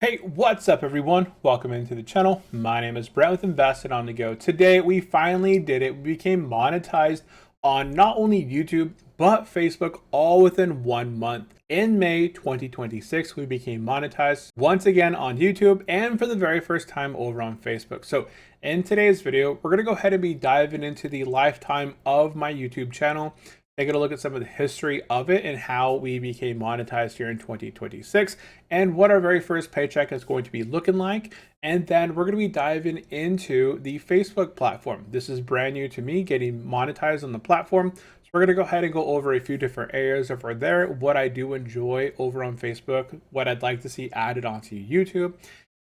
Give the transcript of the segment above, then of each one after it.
Hey, what's up everyone? Welcome into the channel. My name is Brett with Invested on the Go. Today we finally did it. We became monetized on not only YouTube, but Facebook all within 1 month. In May 2026, we became monetized once again on YouTube and for the very first time over on Facebook. So in today's video, we're gonna go ahead and be diving into the lifetime of my YouTube channel, taking a look at some of the history of it and how we became monetized here in 2026 and what our very first paycheck is going to be looking like. And then we're going to be diving into the Facebook platform. This is brand new to me, getting monetized on the platform. So we're going to go ahead and go over a few different areas over there, what I do enjoy over on Facebook, what I'd like to see added onto YouTube.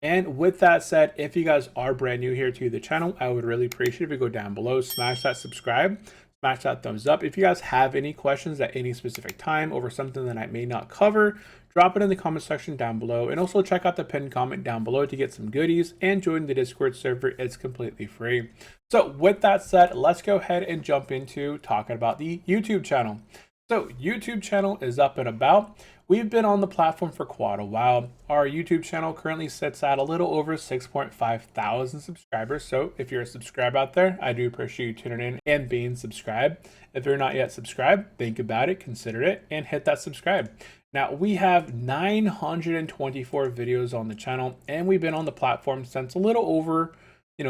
And with that said, if you guys are brand new here to the channel, I would really appreciate if you go down below, smash that subscribe, smash that thumbs up. If you guys have any questions at any specific time over something that I may not cover, drop it in the comment section down below. And also check out the pinned comment down below to get some goodies and join the Discord server. It's completely free. So with that said, let's go ahead and jump into talking about the YouTube channel. So YouTube channel is up and about. We've been on the platform for quite a while. Our YouTube channel currently sits at a little over 6.5 thousand subscribers. So if you're a subscriber out there, I do appreciate you tuning in and being subscribed. If you're not yet subscribed, think about it, consider it, and hit that subscribe. Now we have 924 videos on the channel, and we've been on the platform since a little over,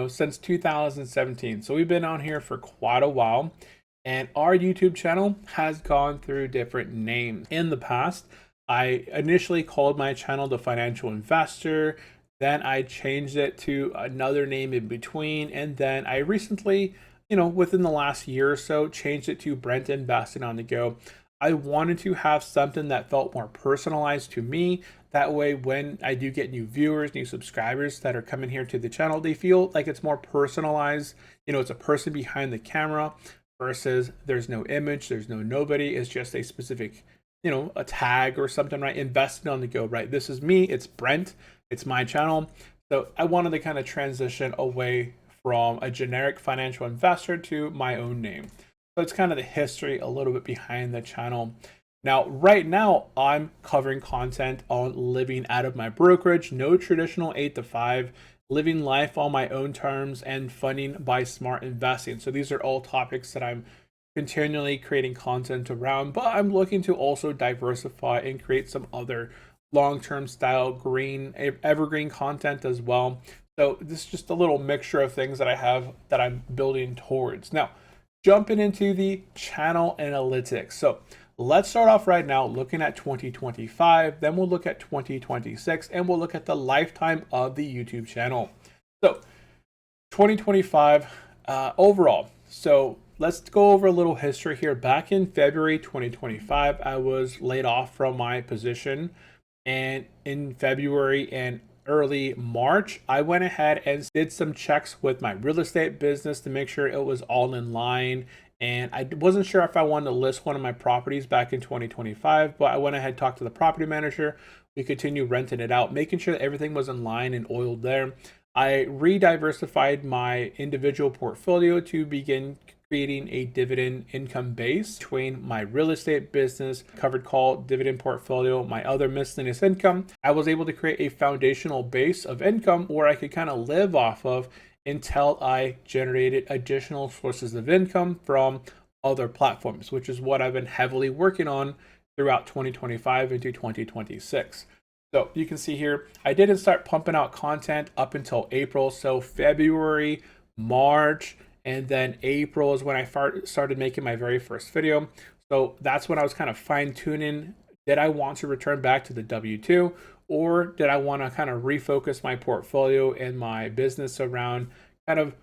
since 2017. So we've been on here for quite a while. And our YouTube channel has gone through different names. In the past, I initially called my channel The Financial Investor, then I changed it to another name in between, and then I recently, within the last year or so, changed it to Brent Investing on the Go. I wanted to have something that felt more personalized to me. That way, when I do get new viewers, new subscribers that are coming here to the channel, they feel like it's more personalized. It's a person behind the camera versus there's no image, there's no nobody. It's just a specific, a tag or something, right? Invested on the Go, right? This is me, it's Brent, it's my channel. So I wanted to kind of transition away from a generic financial investor to my own name. So it's kind of the history a little bit behind the channel. Now, right now, I'm covering content on living out of my brokerage, no traditional 8 to 5, living life on my own terms, and funding by smart investing. So these are all topics that I'm continually creating content around, but I'm looking to also diversify and create some other long-term style green, evergreen content as well. So this is just a little mixture of things that I have that I'm building towards. Now, jumping into the channel analytics. So let's start off right now looking at 2025, then we'll look at 2026, and we'll look at the lifetime of the YouTube channel. So 2025 overall. So let's go over a little history here. Back in February 2025, I was laid off from my position. And in February and early March, I went ahead and did some checks with my real estate business to make sure it was all in line. And I wasn't sure if I wanted to list one of my properties back in 2025, but I went ahead and talked to the property manager. We continued renting it out, making sure that everything was in line and oiled there. I re-diversified my individual portfolio to begin creating a dividend income base between my real estate business, covered call, dividend portfolio, my other miscellaneous income. I was able to create a foundational base of income where I could kind of live off of until I generated additional sources of income from other platforms, which is what I've been heavily working on throughout 2025 into 2026. So you can see here, I didn't start pumping out content up until April. So February, March, and then April is when I started making my very first video. So that's when I was kind of fine tuning. Did I want to return back to the W-2, or did I want to kind of refocus my portfolio and my business around kind of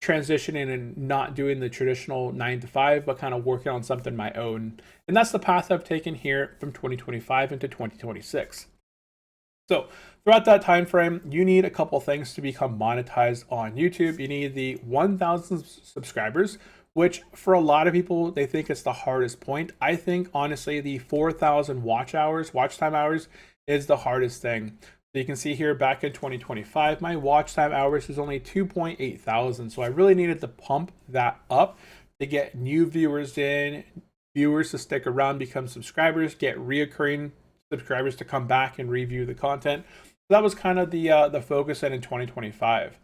transitioning and not doing the traditional 9 to 5, but kind of working on something my own? And that's the path I've taken here from 2025 into 2026. So throughout that time frame, you need a couple things to become monetized on YouTube. You need the 1,000 subscribers, which for a lot of people, they think it's the hardest point. I think honestly, the 4,000 watch time hours is the hardest thing. So you can see here back in 2025, my watch time hours is only 2.8 thousand. So I really needed to pump that up to get new viewers in, viewers to stick around, become subscribers, get reoccurring subscribers to come back and review the content. That was kind of the focus in 2025.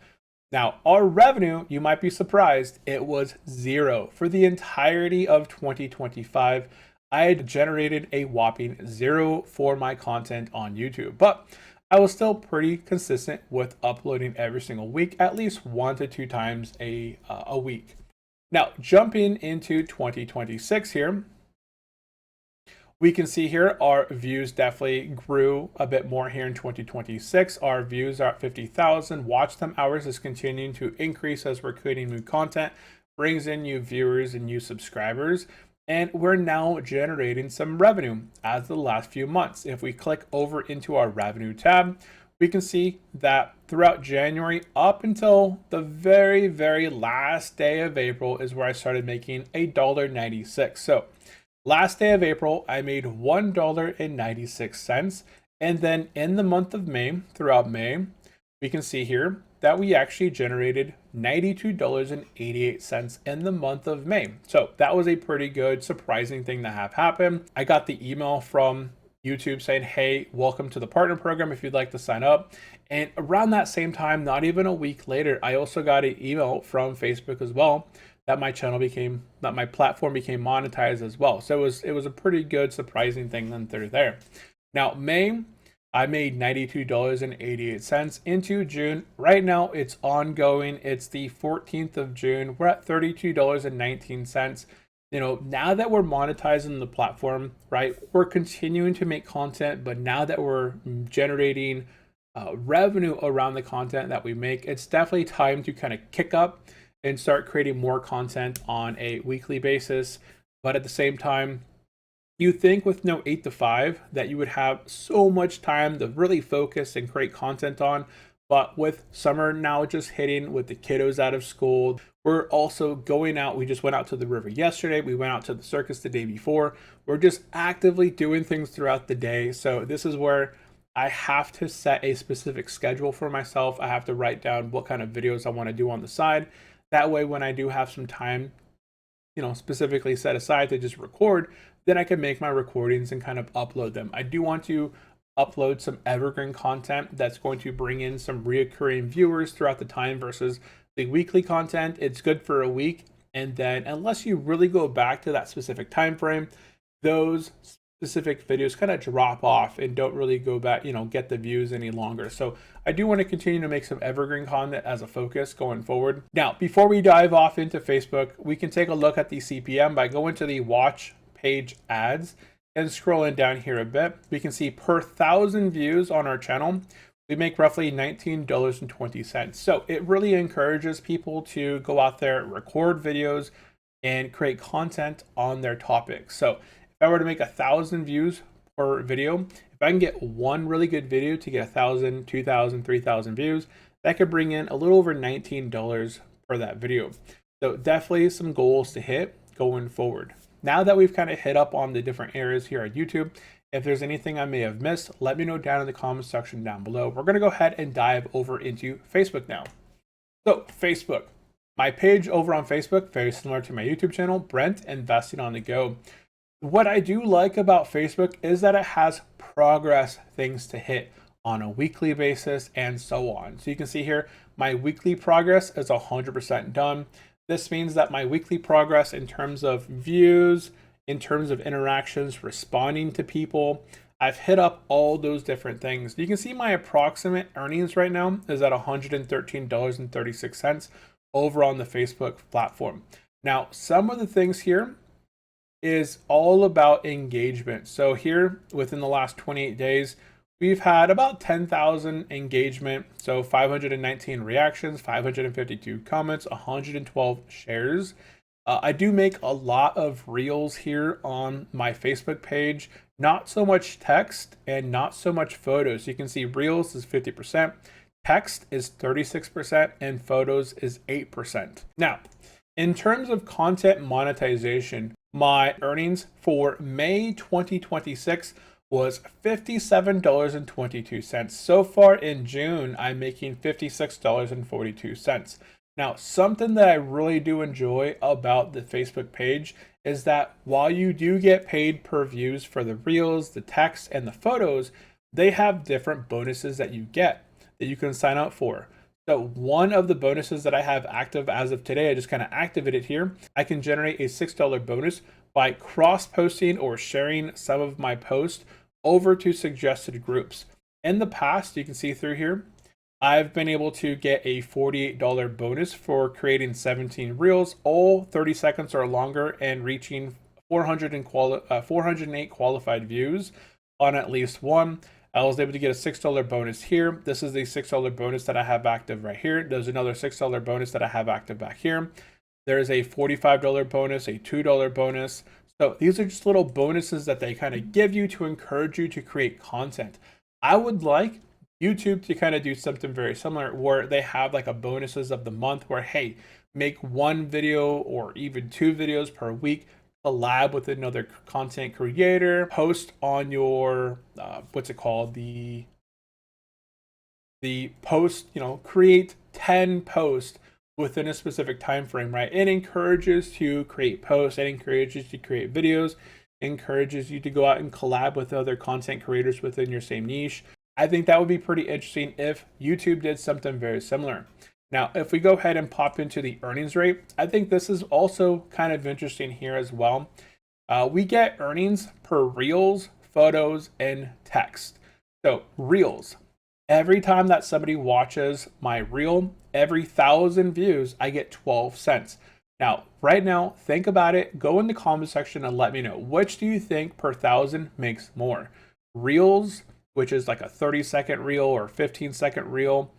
Now, our revenue, you might be surprised, it was zero for the entirety of 2025. I had generated a whopping zero for my content on YouTube, but I was still pretty consistent with uploading every single week, at least 1 to 2 times a week. Now, jumping into 2026 here, we can see here our views definitely grew a bit more here in 2026. Our views are at 50,000. Watch time hours is continuing to increase as we're creating new content, brings in new viewers and new subscribers. And we're now generating some revenue as the last few months. If we click over into our revenue tab, we can see that throughout January up until the very, very last day of April is where I started making $1.96. So last day of April, I made $1.96. And then in the month of May, throughout May, we can see here that we actually generated $92.88 in the month of May. So that was a pretty good, surprising thing to have happen. I got the email from YouTube saying, hey, welcome to the partner program if you'd like to sign up. And around that same time, not even a week later, I also got an email from Facebook as well that my platform became monetized as well. So it was a pretty good, surprising thing then through there. Now, May, I made $92.88 into June. Right now, it's ongoing. It's the 14th of June. We're at $32.19. Now that we're monetizing the platform, right, we're continuing to make content, but now that we're generating revenue around the content that we make, it's definitely time to kind of kick up and start creating more content on a weekly basis. But at the same time, you think with 8 to 5 that you would have so much time to really focus and create content on. But with summer now just hitting, with the kiddos out of school, we're also going out. We just went out to the river yesterday. We went out to the circus the day before. We're just actively doing things throughout the day. So this is where I have to set a specific schedule for myself. I have to write down what kind of videos I want to do on the side. That way, when I do have some time, specifically set aside to just record, then I can make my recordings and kind of upload them. I do want to upload some evergreen content that's going to bring in some reoccurring viewers throughout the time versus the weekly content. It's good for a week, and then unless you really go back to that specific time frame, those specific videos kind of drop off and don't really go back, get the views any longer. So I do want to continue to make some evergreen content as a focus going forward. Now, before we dive off into Facebook, we can take a look at the CPM by going to the watch page ads and scrolling down here a bit. We can see per 1,000 views on our channel, we make roughly $19.20. So it really encourages people to go out there, record videos, and create content on their topics. So if I were to make 1,000 views per video, if I can get one really good video to get 1,000, 2,000, 3,000 views, that could bring in a little over $19 per that video. So definitely some goals to hit going forward. Now that we've kind of hit up on the different areas here at YouTube, if there's anything I may have missed, let me know down in the comments section down below. We're going to go ahead and dive over into Facebook now. So Facebook, my page over on Facebook, very similar to my YouTube channel, Brent Investing on the Go. What I do like about Facebook is that it has progress things to hit on a weekly basis and so on. So you can see here, my weekly progress is 100% done. This means that my weekly progress in terms of views, in terms of interactions, responding to people, I've hit up all those different things. You can see my approximate earnings right now is at $113.36 over on the Facebook platform. Now, some of the things here is all about engagement. So here within the last 28 days, we've had about 10,000 engagement. So 519 reactions, 552 comments, 112 shares. I do make a lot of reels here on my Facebook page, not so much text and not so much photos. You can see reels is 50%, text is 36%, and photos is 8%. Now, in terms of content monetization, my earnings for May 2026 was $57.22. So far in June, I'm making $56.42. Now, something that I really do enjoy about the Facebook page is that while you do get paid per views for the reels, the text, and the photos, they have different bonuses that you get that you can sign up for. So one of the bonuses that I have active as of today, I just kind of activated here. I can generate a $6 bonus by cross-posting or sharing some of my posts over to suggested groups. In the past, you can see through here, I've been able to get a $48 bonus for creating 17 reels, all 30 seconds or longer, and reaching 408 qualified views on at least one. I was able to get a $6 bonus here. This is the $6 bonus that I have active right here. There's another $6 bonus that I have active back here. There's a $45 bonus, a $2 bonus. So these are just little bonuses that they kind of give you to encourage you to create content. I would like YouTube to kind of do something very similar where they have like a bonuses of the month where, hey, make one video or even 2 videos per week, collab with another content creator, post on your what's it called, the post, create 10 posts within a specific time frame, right? It encourages to create posts, it encourages to create videos, encourages you to go out and collab with other content creators within your same niche. I think that would be pretty interesting if YouTube did something very similar. Now, if we go ahead and pop into the earnings rate, I think this is also kind of interesting here as well. We get earnings per reels, photos, and text. So reels, every time that somebody watches my reel, every 1,000 views, I get 12 cents. Now, right now, think about it. Go in the comment section and let me know, which do you think per 1,000 makes more? Reels, which is like a 30-second reel or 15-second reel,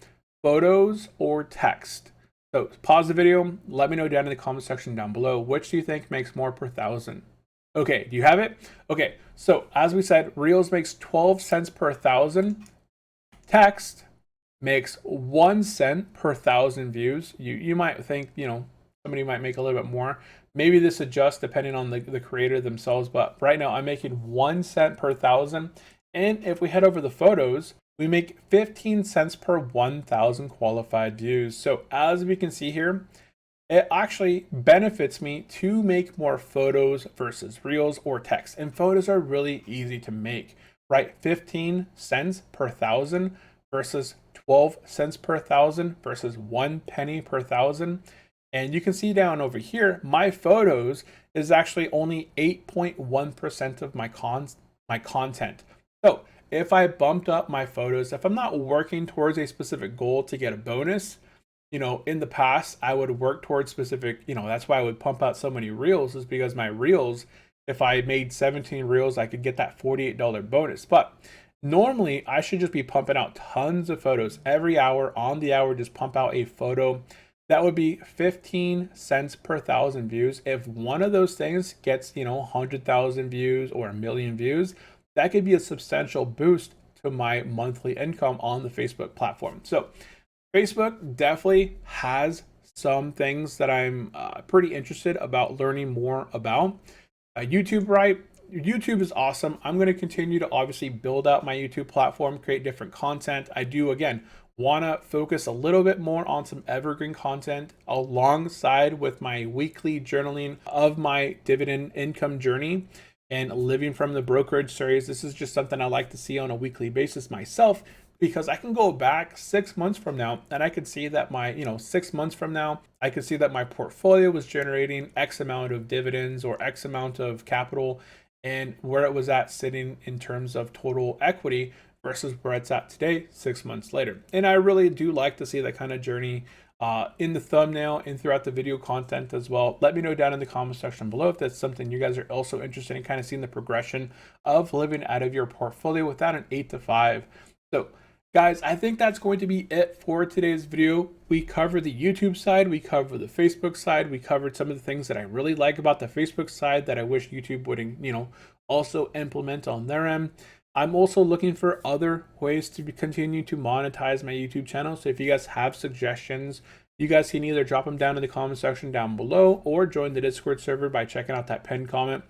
photos, or text? So pause the video, let me know down in the comment section down below, which do you think makes more per 1,000? Okay, do you have it? Okay, so as we said, reels makes 12 cents per 1,000. Text makes 1 cent per 1,000 views. You might think, somebody might make a little bit more. Maybe this adjusts depending on the creator themselves, but right now I'm making 1 cent per 1,000. And if we head over the photos, we make 15 cents per 1,000 qualified views. So as we can see here, it actually benefits me to make more photos versus reels or text. And photos are really easy to make, right? 15 cents per 1,000 versus 12 cents per 1,000 versus 1 penny per 1,000. And you can see down over here, my photos is actually only 8.1% of my content. So if I bumped up my photos, if I'm not working towards a specific goal to get a bonus, in the past, I would work towards specific, that's why I would pump out so many reels, is because my reels, if I made 17 reels, I could get that $48 bonus. But normally I should just be pumping out tons of photos every hour, on the hour, just pump out a photo. That would be 15 cents per 1,000 views. If one of those things gets, 100,000 views or 1 million views, that could be a substantial boost to my monthly income on the Facebook platform. So Facebook definitely has some things that I'm pretty interested about learning more about. YouTube, right? YouTube is awesome. I'm going to continue to obviously build out my YouTube platform, create different content. I do, again, want to focus a little bit more on some evergreen content alongside with my weekly journaling of my dividend income journey and living from the brokerage series. This is just something I like to see on a weekly basis myself, because I can go back 6 months from now and I can see that my, 6 months from now, I can see that my portfolio was generating X amount of dividends or X amount of capital, and where it was at sitting in terms of total equity versus where it's at today, 6 months later. And I really do like to see that kind of journey in the thumbnail and throughout the video content as well. Let me know down in the comment section below if that's something you guys are also interested in, kind of seeing the progression of living out of your portfolio without an 8 to 5. So guys, I think that's going to be it for today's video. We covered the YouTube side, we covered the Facebook side, we covered some of the things that I really like about the Facebook side that I wish YouTube would, also implement on their end. I'm also looking for other ways to continue to monetize my YouTube channel. So if you guys have suggestions, you guys can either drop them down in the comment section down below or join the Discord server by checking out that pinned comment.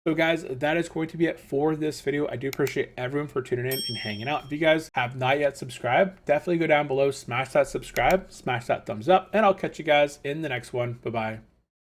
So guys, that is going to be it for this video. I do appreciate everyone for tuning in and hanging out. If you guys have not yet subscribed, definitely go down below, smash that subscribe, smash that thumbs up, and I'll catch you guys in the next one. Bye-bye.